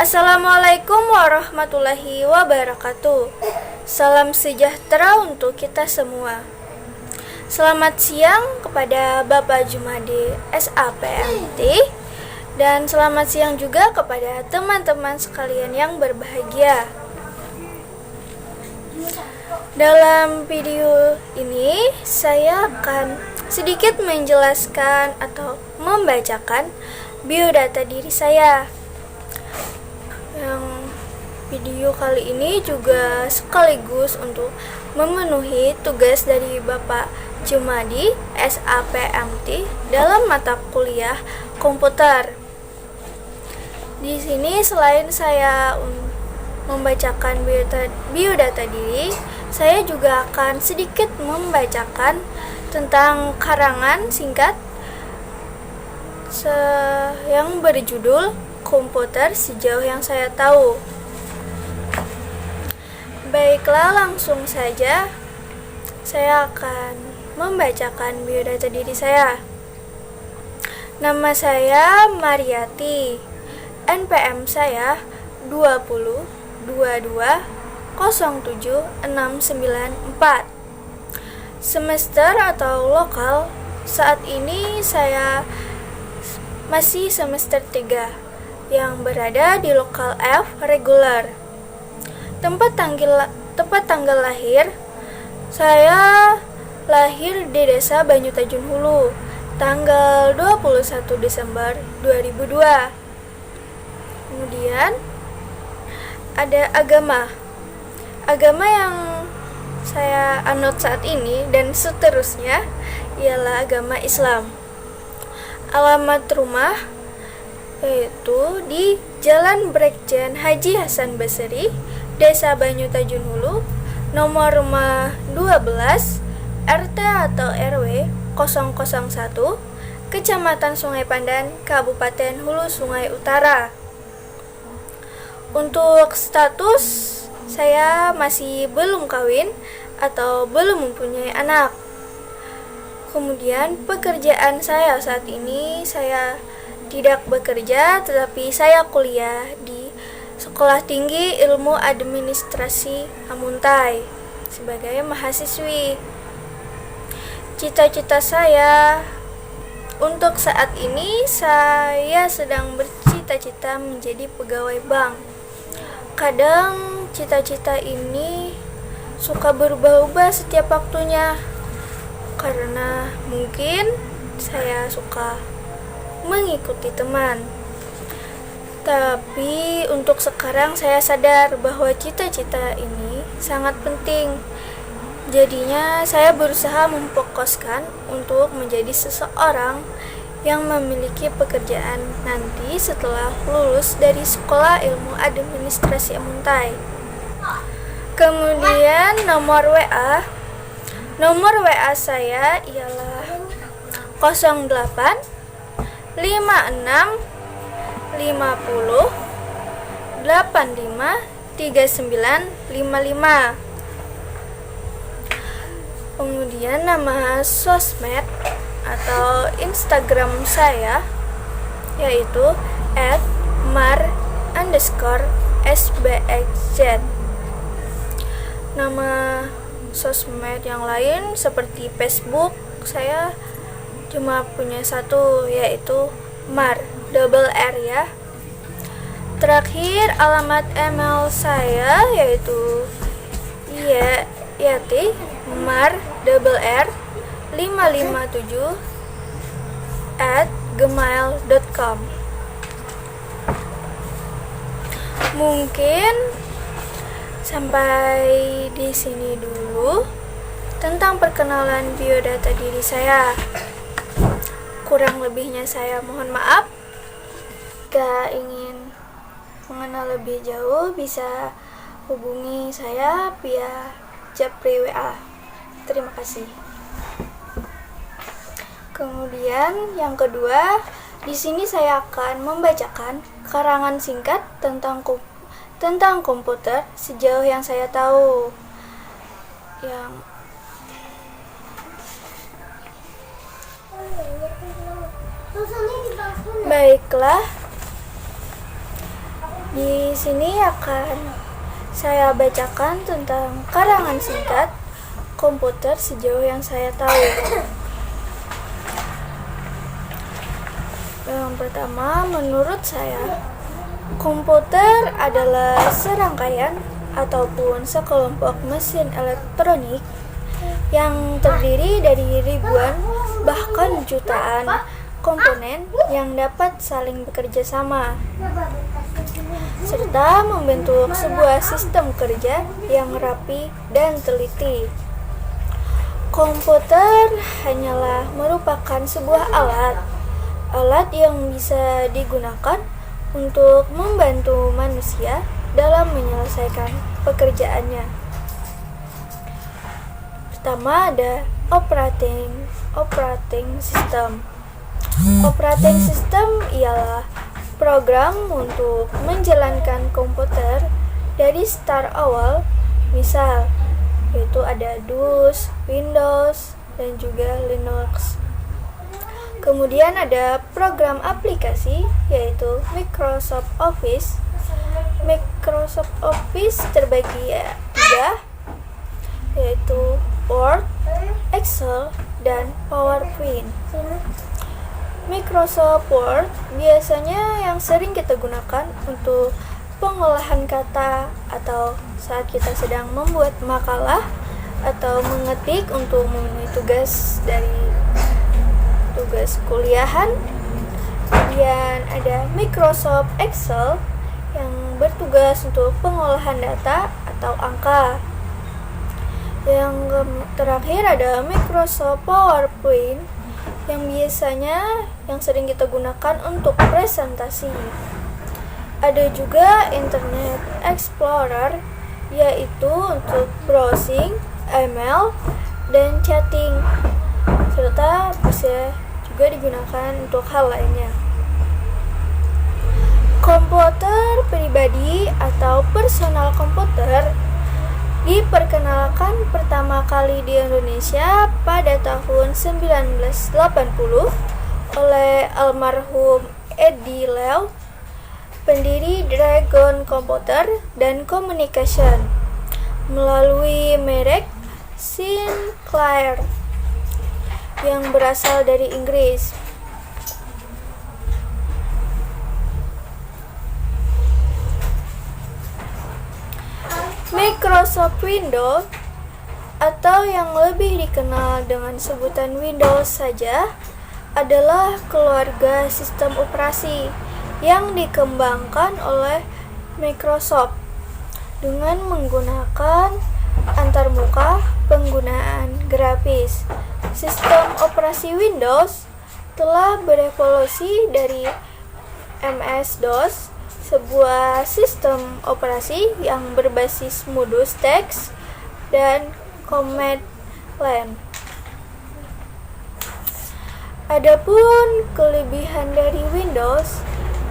Assalamualaikum warahmatullahi wabarakatuh. Salam sejahtera untuk kita semua. Selamat siang kepada Bapak Jumadi SAPMT dan selamat siang juga kepada teman-teman sekalian yang berbahagia. Dalam video ini saya akan sedikit menjelaskan atau membacakan biodata diri saya. Yang video kali ini juga sekaligus untuk memenuhi tugas dari Bapak Jumadi SAPMT dalam mata kuliah komputer. Di sini selain saya membacakan biodata diri, saya juga akan sedikit membacakan tentang karangan singkat yang berjudul Komputer Sejauh Yang Saya Tahu. Baiklah, langsung saja saya akan membacakan biodata diri saya. Nama saya Mariati. NPM saya 2022076994. Semester atau lokal saat ini saya masih semester 3 yang berada di lokal F reguler. Tempat tanggal lahir, saya lahir di Desa Banyutajun Hulu, tanggal 21 Desember 2002. Kemudian ada agama. Agama yang saya anut saat ini dan seterusnya ialah agama Islam. Alamat rumah yaitu di Jalan Brekjen Haji Hasan Basri, Desa Banyutajun Hulu, nomor rumah 12, RT atau RW 001, Kecamatan Sungai Pandan, Kabupaten Hulu Sungai Utara. Untuk status, saya masih belum kawin atau belum mempunyai anak. Kemudian pekerjaan saya saat ini, saya tidak bekerja, tetapi saya kuliah di Sekolah Tinggi Ilmu Administrasi Amuntai sebagai mahasiswi. Cita-cita saya untuk saat ini, saya sedang bercita-cita menjadi pegawai bank. Kadang cita-cita ini suka berubah-ubah setiap waktunya, karena mungkin saya suka mengikuti teman. Tapi untuk sekarang saya sadar bahwa cita-cita ini sangat penting. Jadinya saya berusaha memfokuskan untuk menjadi seseorang yang memiliki pekerjaan nanti setelah lulus dari Sekolah Ilmu Administrasi Amuntai. Kemudian nomor WA. Nomor WA saya ialah 08 56 50 85 39 55. Kemudian nama sosmed atau Instagram saya yaitu @mar_sbxz. Nama sosmed yang lain seperti Facebook saya cuma punya satu, yaitu Mar, double R ya. Terakhir alamat email saya yaitu yati mar double R 557 @gmail.com. Mungkin sampai di sini dulu tentang perkenalan biodata diri saya. Kurang lebihnya saya mohon maaf. Jika ingin mengenal lebih jauh, bisa hubungi saya via Japri WA. Terima kasih. Kemudian yang kedua, di sini saya akan membacakan karangan singkat tentang komputer sejauh yang saya tahu. Baiklah, Di sini akan saya bacakan tentang karangan singkat komputer sejauh yang saya tahu. Yang pertama, menurut saya, komputer adalah serangkaian ataupun sekelompok mesin elektronik yang terdiri dari ribuan bahkan jutaan komponen yang dapat saling bekerja sama serta membentuk sebuah sistem kerja yang rapi dan teliti. Komputer hanyalah merupakan sebuah alat yang bisa digunakan untuk membantu manusia dalam menyelesaikan pekerjaannya. Pertama ada operating system. Operating system ialah program untuk menjalankan komputer dari start awal, misal yaitu ada DOS, Windows, dan juga Linux. Kemudian ada program aplikasi yaitu Microsoft Office. Microsoft Office terbagi tiga, yaitu Word, Excel, dan PowerPoint. Microsoft Word biasanya yang sering kita gunakan untuk pengolahan kata atau saat kita sedang membuat makalah atau mengetik untuk memenuhi tugas dari tugas kuliahan. Kemudian ada Microsoft Excel yang bertugas untuk pengolahan data atau angka. Yang terakhir ada Microsoft PowerPoint yang biasanya yang sering kita gunakan untuk presentasi. Ada juga Internet Explorer yaitu untuk browsing, email, dan chatting, serta bisa juga digunakan untuk hal lainnya. Komputer pribadi atau personal komputer diperkenalkan pertama kali di Indonesia pada tahun 1980 oleh almarhum Eddie Lew, pendiri Dragon Computer dan Communication, melalui merek Sinclair yang berasal dari Inggris. Microsoft Windows atau yang lebih dikenal dengan sebutan Windows saja adalah keluarga sistem operasi yang dikembangkan oleh Microsoft dengan menggunakan antarmuka penggunaan grafis. Sistem operasi Windows telah berevolusi dari MS-DOS, sebuah sistem operasi yang berbasis modus teks dan command line. Adapun kelebihan dari Windows,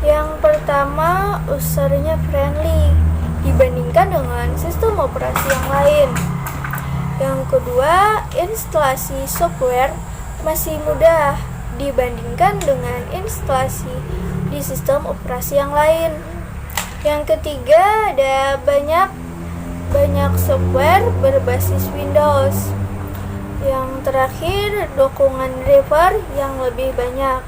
yang pertama, usernya friendly dibandingkan dengan sistem operasi yang lain. Yang kedua, instalasi software masih mudah dibandingkan dengan instalasi di sistem operasi yang lain. Yang ketiga, ada banyak software berbasis Windows. Yang terakhir, dukungan driver yang lebih banyak.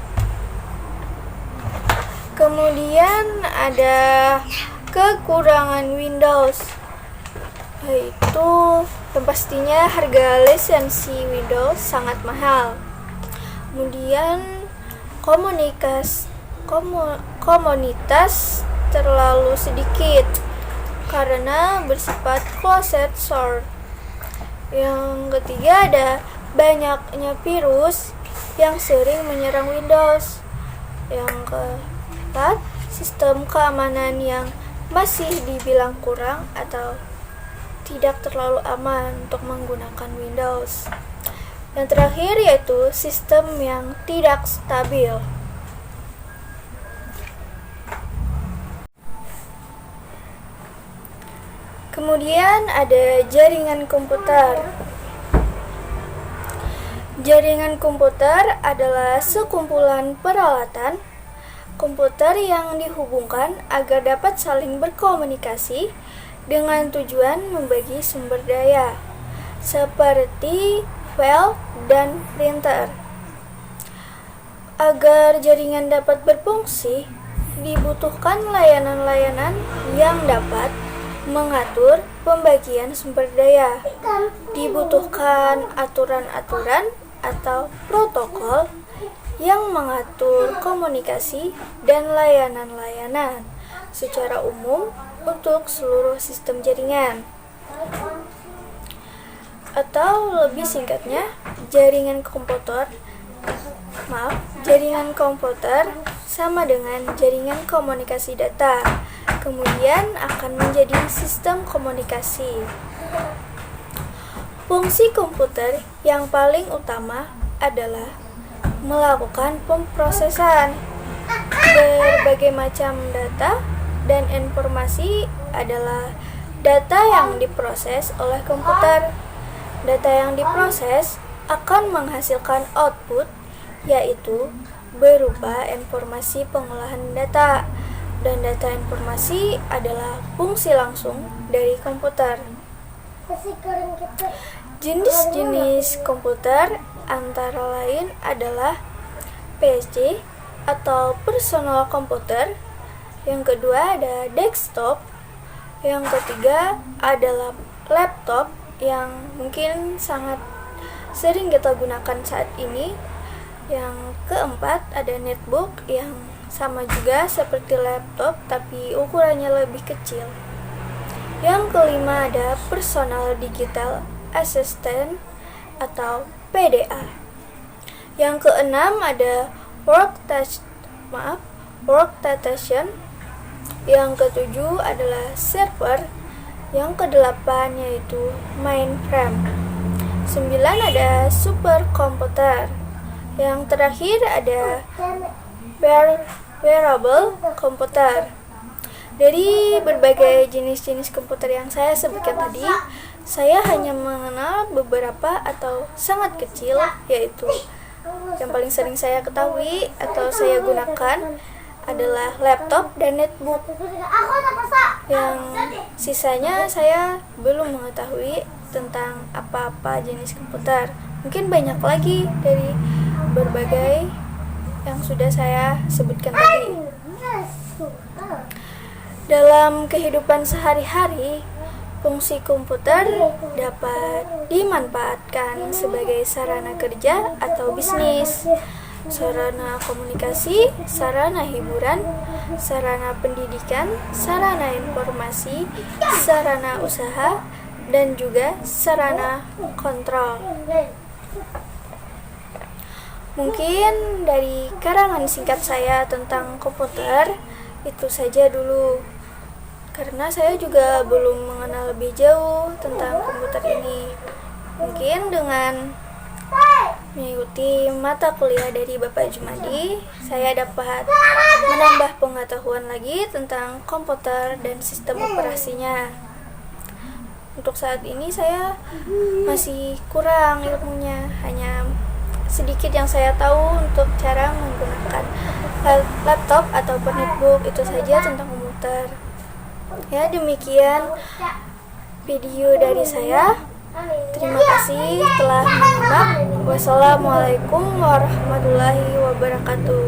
Kemudian ada kekurangan Windows, yaitu yang pastinya harga lisensi Windows sangat mahal. Kemudian komunitas terlalu sedikit karena bersifat closed source. Yang ketiga, ada banyaknya virus yang sering menyerang Windows. Yang keempat, sistem keamanan yang masih dibilang kurang atau tidak terlalu aman untuk menggunakan Windows. Yang terakhir yaitu sistem yang tidak stabil. Kemudian ada jaringan komputer. Jaringan komputer adalah sekumpulan peralatan komputer yang dihubungkan agar dapat saling berkomunikasi dengan tujuan membagi sumber daya, seperti file dan printer. Agar jaringan dapat berfungsi, dibutuhkan layanan-layanan yang dapat mengatur pembagian sumber daya. Dibutuhkan aturan-aturan atau protokol yang mengatur komunikasi dan layanan-layanan secara umum untuk seluruh sistem jaringan. Atau lebih singkatnya, jaringan komputer sama dengan jaringan komunikasi data, kemudian akan menjadi sistem komunikasi. Fungsi komputer yang paling utama adalah melakukan pemrosesan berbagai macam data, dan informasi adalah data yang diproses oleh komputer. Data yang diproses akan menghasilkan output, yaitu berupa informasi pengolahan data, dan data informasi adalah fungsi langsung dari komputer. Jenis-jenis komputer antara lain adalah PC atau personal computer, yang kedua ada desktop, yang ketiga adalah laptop yang mungkin sangat sering kita gunakan saat ini, yang keempat ada netbook yang sama juga seperti laptop tapi ukurannya lebih kecil, yang kelima ada personal digital assistant atau PDA. Yang keenam ada workstation. Yang ketujuh adalah server. Yang kedelapan yaitu mainframe. 9 ada superkomputer. Yang terakhir ada wearable komputer. Dari berbagai jenis-jenis komputer yang saya sebutkan tadi, saya hanya mengenal beberapa atau sangat kecil, yaitu yang paling sering saya ketahui atau saya gunakan adalah laptop dan netbook. Yang sisanya saya belum mengetahui tentang apa-apa jenis komputer. Mungkin banyak lagi dari berbagai yang sudah saya sebutkan tadi. Dalam kehidupan sehari-hari, fungsi komputer dapat dimanfaatkan sebagai sarana kerja atau bisnis, sarana komunikasi, sarana hiburan, sarana pendidikan, sarana informasi, sarana usaha, dan juga sarana kontrol. Mungkin dari karangan singkat saya tentang komputer itu saja dulu, karena saya juga belum mengenal lebih jauh tentang komputer ini. Mungkin dengan mengikuti mata kuliah dari Bapak Jumadi, saya dapat menambah pengetahuan lagi tentang komputer dan sistem operasinya. Untuk saat ini saya masih kurang ilmunya, hanya sedikit yang saya tahu untuk cara menggunakan laptop atau netbook. Itu saja tentang komputer. Ya, demikian video dari saya. Terima kasih telah menyimak. Wassalamualaikum warahmatullahi wabarakatuh.